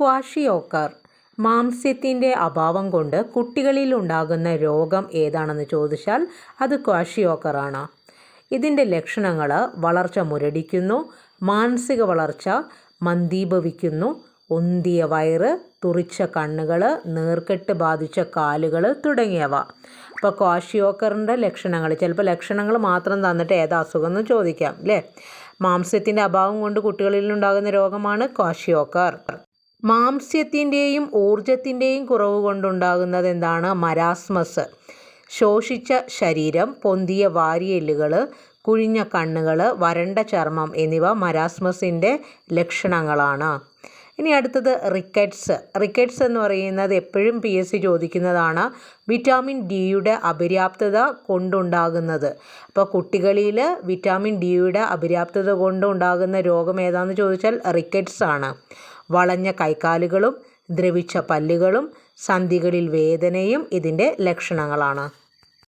ക്വാഷിയോക്കർ മാംസ്യത്തിൻ്റെ അഭാവം കൊണ്ട് കുട്ടികളിൽ ഉണ്ടാകുന്ന രോഗം ഏതാണെന്ന് ചോദിച്ചാൽ അത് ക്വാഷിയോക്കറാണ്. ഇതിൻ്റെ ലക്ഷണങ്ങൾ വളർച്ച മുരടിക്കുന്നു, മാനസിക വളർച്ച മന്ദീഭവിക്കുന്നു, ഉന്തിയ വയറ്, തുറിച്ച കണ്ണുകൾ, നീർക്കെട്ട് ബാധിച്ച കാലുകൾ തുടങ്ങിയവ. അപ്പോൾ ക്വാഷിയോക്കറിൻ്റെ ലക്ഷണങ്ങൾ, ചിലപ്പോൾ ലക്ഷണങ്ങൾ മാത്രം തന്നിട്ട് ഏതാ അസുഖം എന്ന് ചോദിക്കാം അല്ലേ. മാംസ്യത്തിൻ്റെ അഭാവം കൊണ്ട് കുട്ടികളിൽ ഉണ്ടാകുന്ന രോഗമാണ് ക്വാഷിയോക്കർ. മാംസ്യത്തിൻ്റെയും ഊർജത്തിൻ്റെയും കുറവ് കൊണ്ടുണ്ടാകുന്നത് എന്താണ്? മരാസ്മസ്. ശോഷിച്ച ശരീരം, പൊന്തിയ വാരിയെല്ലുകൾ, കുഴിഞ്ഞ കണ്ണുകൾ, വരണ്ട ചർമ്മം എന്നിവ മരാസ്മസിൻ്റെ ലക്ഷണങ്ങളാണ്. ഇനി അടുത്തത് റിക്കറ്റ്സ്. റിക്കറ്റ്സ് എന്ന് പറയുന്നത് എപ്പോഴും PSC ചോദിക്കുന്നതാണ്. വിറ്റാമിൻ ഡിയുടെ അപര്യാപ്തത കൊണ്ടുണ്ടാകുന്നത്. അപ്പോൾ കുട്ടികളിൽ വിറ്റാമിൻ ഡിയുടെ അപര്യാപ്തത കൊണ്ടുണ്ടാകുന്ന രോഗം ഏതാണെന്ന് ചോദിച്ചാൽ റിക്കറ്റ്സ് ആണ്. വളഞ്ഞ കൈക്കാലുകളും ദ്രവിച്ച പല്ലുകളും സന്ധികളിൽ വേദനയും ഇതിൻ്റെ ലക്ഷണങ്ങളാണ്.